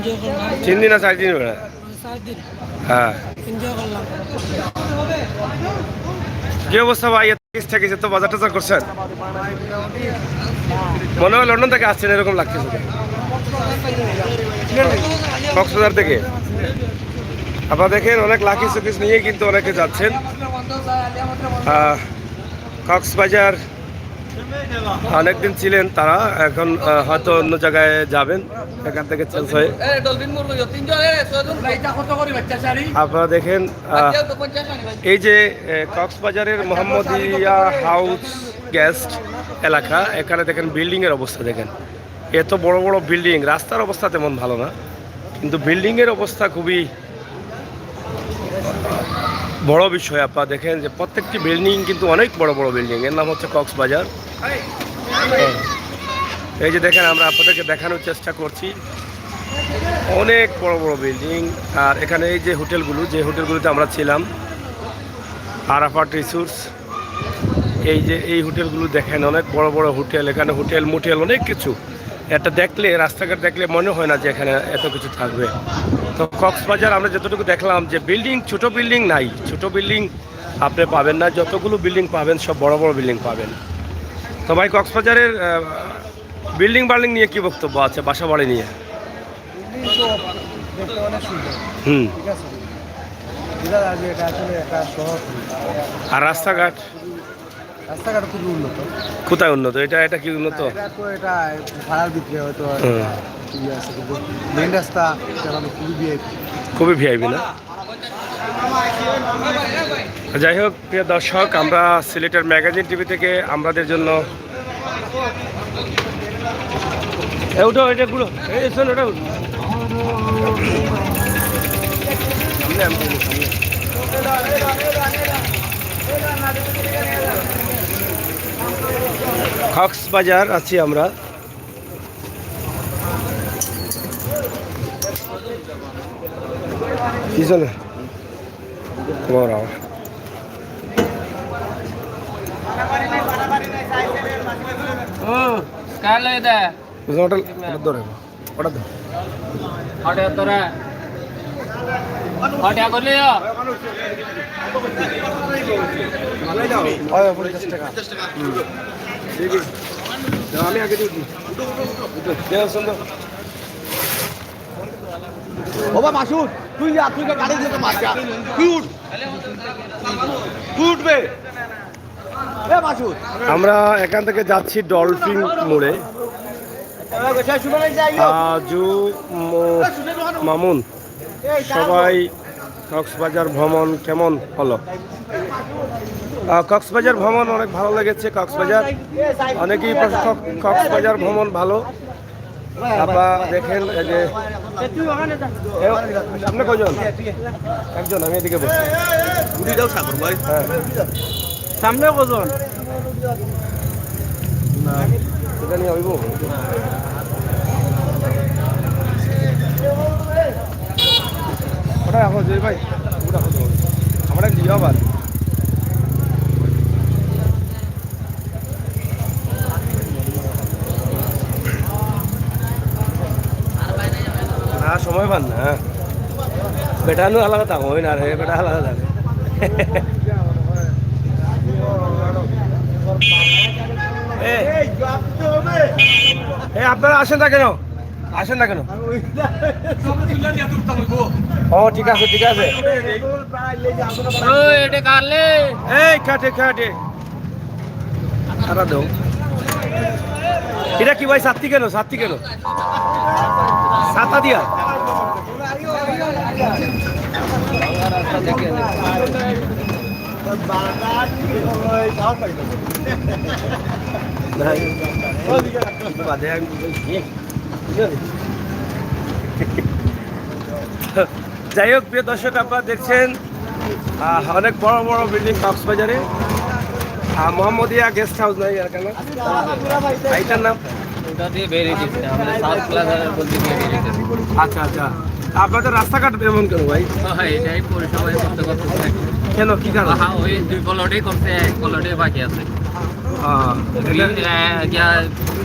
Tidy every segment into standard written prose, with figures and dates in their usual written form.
3 দিন না 4 দিন বেড়া? 4 দিন হ্যাঁ। এনজয় করলাম। কি অবস্থা ভাই? গেছে তো বাজার টাজার করছেন? মনে হয় লন্ডন থেকে আসছেন এরকম লাগতেছে। কক্সবাজার থেকে আপনারা দেখেন অনেক লাকি সুকিস নিয়ে কিন্তু অনেকে যাচ্ছেন কক্সবাজার। অনেকদিন ছিলেন তারা, এখন হয়তো অন্য জায়গায় যাবেন, এখান থেকে চেঞ্জ হয়ে। আপনারা দেখেন এই যে কক্সবাজারের মোহাম্মদিয়া হাউস গেস্ট এলাকা, এখানে দেখেন বিল্ডিংয়ের অবস্থা দেখেন, এত বড় বড় বিল্ডিং। রাস্তার অবস্থা তেমন ভালো না, কিন্তু বিল্ডিংয়ের অবস্থা খুবই বড় বিষয়। আপনারা দেখেন যে প্রত্যেকটি বিল্ডিং কিন্তু অনেক বড় বড় বিল্ডিং। এর নাম হচ্ছে কক্সবাজার। এই যে দেখেন, আমরা আপনাদেরকে দেখানোর চেষ্টা করছি, অনেক বড় বড় বিল্ডিং। আর এখানে এই যে হোটেলগুলো, যে হোটেলগুলোতে আমরা ছিলাম, আরাফাট রিসোর্স, এই যে এই হোটেলগুলো দেখেন, অনেক বড় বড় হোটেল। এখানে হোটেল মোটেল অনেক কিছু। এটা দেখলে, রাস্তাঘাট দেখলে মনে হয় না যে এখানে এত কিছু থাকবে। তো কক্সবাজার আমরা যতটুকু দেখলাম যে বিল্ডিং, ছোট বিল্ডিং নাই, ছোট বিল্ডিং আপনি পাবেন না। যতগুলো বিল্ডিং পাবেন সব বড় বড় বিল্ডিং পাবেন। তো ভাই, কক্সবাজারের বিল্ডিং বাল্ডিং নিয়ে কি বক্তব্য আছে, বাসা বাড়ি নিয়ে? হুম। আর রাস্তাঘাট? রাস্তাঘাট খুবই উন্নত। কোথায় উন্নত? এটা কি উন্নত? এটা ভাড়ার দিকে হয়তো মেন রাস্তা খুবই ভিআইপি না? যাই হোক, প্রিয় দর্শক, আমরা সিলেটের ম্যাগাজিন টিভি থেকে আমাদের জন্য কক্সবাজার আছি আমরা। পিছনে আমি আগে বাবা মাসুদ, তুই গাড়ি দিয়ে মারছা, তুই উঠ, তুই উঠবে। আমরা এখান থেকে যাচ্ছি ডলফিন মোড়ে। মামুন, সবাই কক্সবাজার ভ্রমণ কেমন হলো? কক্সবাজার ভ্রমণ অনেক ভালো লেগেছে। কক্সবাজার অনেকেই কক্সবাজার ভ্রমণ ভালো। আপনারা দেখেন এই যে সামনে কজন? একজন, আমি এদিকে বসি। হ্যাঁ, সামনে কজন? এটা নিয়ে হইব। ওটা এখন যে ভাই, ওটা আমরা দিয়ে আবার সময় পান না। বেটানো আলাদা থাকো, ওই না রে, বেটা আলাদা থাকে। আপনারা আসেন না কেন? আসেন না কেন? ও ঠিক আছে, ঠিক আছে। এই কাটে কাটে সারা দাও। এটা কি ভাই, সাত্তি কেন? সাত্তি কেন? ছাতা দিয়া যাই হোক, প্রিয় দর্শক, আপনারা দেখছেন অনেক বড় বড় বিল্ডিং কক্সবাজারে। মোহাম্মদিয়া গেস্ট হাউস নাই আর কেন এইটার নাম? আচ্ছা আচ্ছা, আপনাদের রাস্তাঘাট এমন কেন ভাই? কেন, কি কারণ? ওই 2 প্লটে করছে, 1 প্লটে বাকি আছে।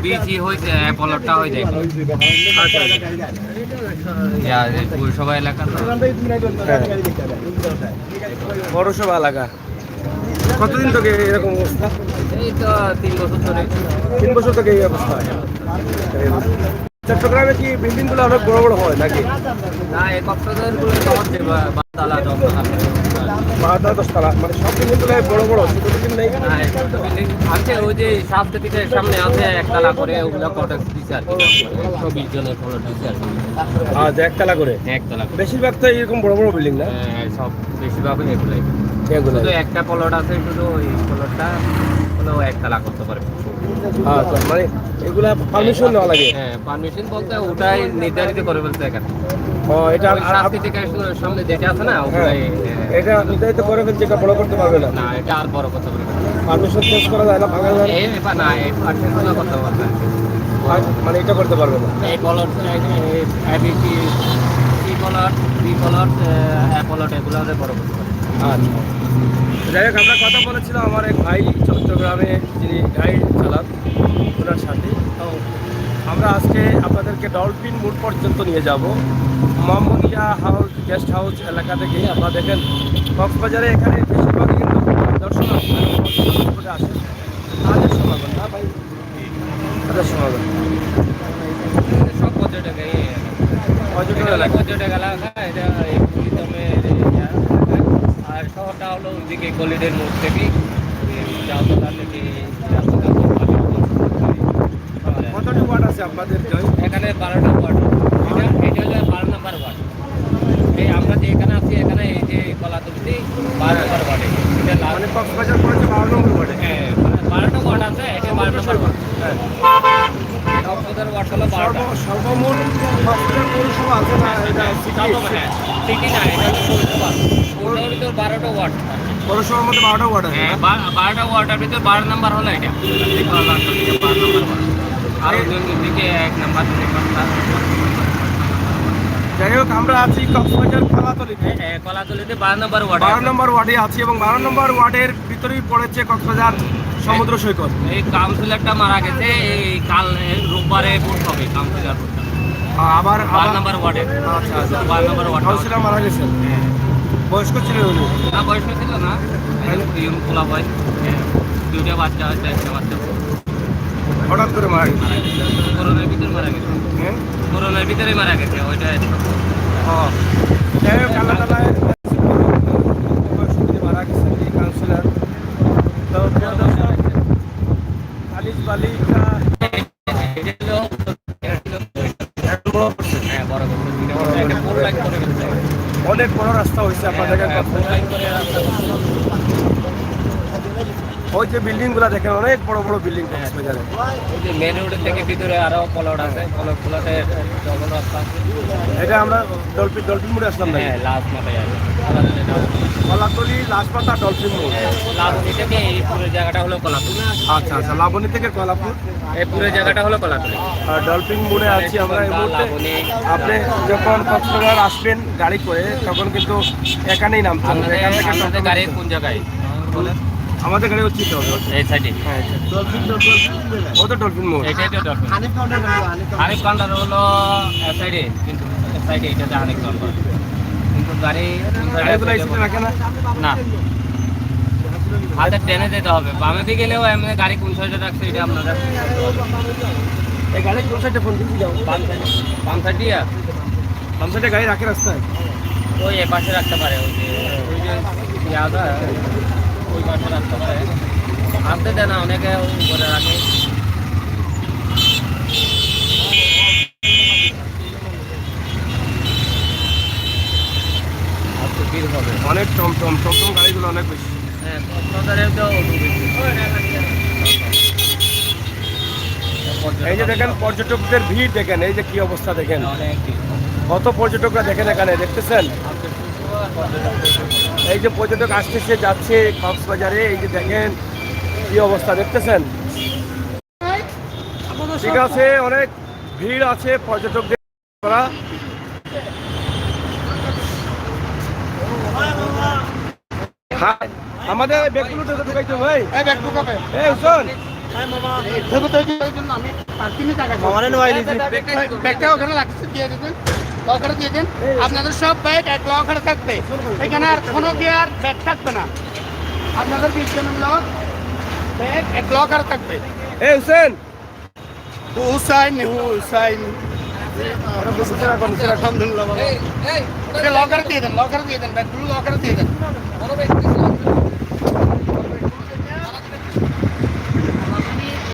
বিচি হয়েছে পলটটা হয়ে যায় আচ্ছা পৌরসভা এলাকা তো। পৌরসভা এলাকা। কতদিন থেকে এরকম অবস্থা? এই তো 3 বছর ধরে। 3 বছর থেকে এই অবস্থা। চট্টগ্রামে কি বিল্ডিং গুলো অনেক বড় বড় হয় নাকি? না এই কক্সবাজার গুলো তো হচ্ছে বাতালা দশতলা। 10 তলা, মানে সব বিল্ডিং গুলো বড় বড়, ছোট বিল্ডিং নেই? আছে ওই যে স্বাস্থ্যটিতে সামনে আছে একতলা করে, ওগুলো কটেজ দিচ্ছে আর কি, 20 জনের প্লট দিচ্ছে আর কি। আচ্ছা, 1 তলা করে। একতলা করে। বেশিরভাগ তো এরকম বড় বড় বিল্ডিং না? সব বেশিরভাগ এগুলোই। এগুলো। শুধু একটা প্লট আছে, শুধু ওই প্লটটা হলো একতলা করতে পারে। আচ্ছা, মানে এগুলা পারমিশন নেওয়া লাগে? হ্যাঁ, পারমিশন বলতে ওটাই নির্ধারিত করে ফেলছে এখানে। ও, এটা ওই স্বাস্থ্যটিকে সামনে যেটা আছে না, ওটাই। এটা নির্ধারিত করে ফেলছে, এটা বড় করতে পারবে না? না, এটা আর বড় করতে পারবে না। পারমিশন চেঞ্জ করা যায় না, ভাঙা যায় না? না, এই পার্সেন্টগুলো করতে পারবে না। মানে এটা করতে পারবে না? এই plot ABC C plot, B plot, A plot এগুলো বড় করতে পারবে। আচ্ছা, যাই হোক, আমরা কথা বলেছিলাম আমার এক ভাই চট্টগ্রামে, যিনি গাইড চালান, ওনার সাথে। তো আমরা আজকে আপনাদেরকে ডলফিন মোড় পর্যন্ত নিয়ে যাব। মোহাম্মদিয়া হাউস গেস্ট হাউস এলাকা থেকে। আপনারা দেখেন কক্সবাজারে এখানে বেশিরভাগই কিন্তু দর্শনার্থী আসে, তাদের সমাগম না ভাই, তাদের সমাগম। সব পর্যটক পর্যটক এলাকা, এটা এই পুরীদমের আর শহরটা হলো ওইদিকে কলিডের মোড় থেকে চাউতলা থেকে কতটি ওয়ার্ড আছে আপনাদের? এখানে 12টা ওয়ার্ড। এটা হলো 12 নম্বর ওয়ার্ড। এই আমরা যে এখানে আছি, এখানে এই যে কলাতলিতে 12 নম্বর ওয়ার্ড। এটা মানে কক্সবাজার পড়েছে 12 নম্বর ওয়ার্ডে? হ্যাঁ, 12টা ওয়ার্ড আছে, এটা 12 নম্বর ওয়ার্ড। হ্যাঁ, কক্সবাজার ওয়ার্ড হলো 12টা। সর্বমোট কক্সবাজার পৌরসভা আছে না? এটা হ্যাঁ, সিটি না, এটা হলো পৌরসভা। পৌরসভার ভিতর 12টা ওয়ার্ড। পৌরসভার মধ্যে 12টা ওয়ার্ড আছে? হ্যাঁ, 12টা ওয়ার্ডের ভিতর 12 নম্বর হলো এটা। 12 নম্বর ওয়ার্ড। আর ওইদিকে 1 নম্বর, 2 নম্বর। যাই হোক, আমরা আছি কক্সবাজার কলাতলিতে। কলাতলিতে 12 নম্বর ওয়ার্ড। 12 নম্বর ওয়ার্ডে আছি এবং 12 নম্বর ওয়ার্ডের ভিতরেই পড়েছে কক্সবাজার সমুদ্র সৈকত। এই কাউন্সিলরটা মারা গেছে, এই কাল রোববারে ভোট হবে কাউন্সিলর ভোটটা। আবার 12 নম্বর ওয়ার্ডে। আচ্ছা আচ্ছা, 12 নম্বর ওয়ার্ড। কাউন্সিলর মারা গেছেন? বয়স্ক ছিলেন উনি? না, বয়স ছিল না, ইয়ং পোলা বয়। 2টা বাচ্চা আছে, 1টা বাচ্চা। হঠাৎ করে মারা গেছে? করোনার ভিতরে মারা গেছে। হ্যাঁ, করোনার ভিতরে মারা গেছে ওইটা। যাই হোক, আল্লাহ তাআলা তিনি মারা গেছেন এই কাউন্সিলর। তো খালিদ বালিকা অনেক বড় রাস্তা হয়েছে আপনাদের। ওই যে বিল্ডিং গুলা দেখেন, অনেক বড় বড় বিল্ডিং কক্সবাজারে। ওই যে মেন রোডের থেকে ভিতরে আরো প্লট আছে, প্লটে ডবল রাস্তা আছে। এটা আমরা ডলফিন মোড়ে আসলাম না? হ্যাঁ, লাস্ট মাথায় আছে কলাতলি, লাজপাতা, ডলফিন মোড়। লাবণী থেকে এই পুরো জায়গাটা হলো কলাতলি। আচ্ছা আচ্ছা, লাবণী থেকে কলাপুর, এই পুরো জায়গাটা হলো কলাতলি। আর ডলফিন মোড়ে আছি আমরা এই মুহূর্তে। লাবণী। আপনি যখন কক্সবাজার আসবেন গাড়ি করে, তখন কিন্তু এখানেই নামতে হবে। এখান থেকে আপনাদের গাড়ি কোন জায়গায় বলেন? আমাদের গাড়ি হচ্ছে এই সাইডে। হ্যাঁ, ও তো ডলফিন মোড়। এটাই তো ডলফিন। হানিফ কাউন্টার হলো সাইডে, কিন্তু সাইডে এটাতে হানিফ কাউন্টার, কিন্তু গাড়ি গাড়িগুলো এই সাইডে রাখে না? না, হাতে ট্রেনে যেতে হবে। বামে দিকে গেলেও এমনি গাড়ি কোন সাইডে রাখছে এটা আপনারা এই গাড়ি কোন সাইডে ফোন দিতে যাও? বাম সাইডে বাম সাইডে গাড়ি রাখে রাস্তায়? ওই এ পাশে রাখতে পারে, ওই যে ইয়াদা ওই পাশে রাখতে পারে। হাতে দেয় না, অনেকে উপরে রাখে। ভিড় হবে অনেক টমটম গাড়িগুলো অনেক বেশি। হ্যাঁ, কক্সবাজারেও তো এই যে দেখেন পর্যটকদের ভিড় দেখেন, এই যে কি অবস্থা দেখেন, অনেক ভিড়। কত পর্যটকরা দেখেন এখানে, দেখতেছেন? এই যে পর্যটক আসতেছে যাচ্ছে কক্সবাজারে, এই যে দেখেন কি অবস্থা, দেখতেছেন? ঠিক আছে, অনেক ভিড় আছে পর্যটকদের। হ্যাঁ, আমাদের ব্যাগগুলো ঢুকাইতে ভাই। এই ব্যাগ ঢুকাবে, এই শোন, আমি পার্কিংয়ে টাকা ব্যাগটা ওখানে রাখতে দিয়ে দেবেন, লকারে দিয়ে দেন। আপনাদের সব ব্যাগ এক লকারে থাকবে, এখানে আর কোনো কি আর ব্যাগ থাকবে না। আপনাদের 20 জনের লোক ব্যাগ এক লকারে থাকবে। এ হুসেন হুসাইন আলহামদুলিল্লাহ, লকারে দিয়ে দেন, ব্যাগগুলো লকারে দিয়ে দেন।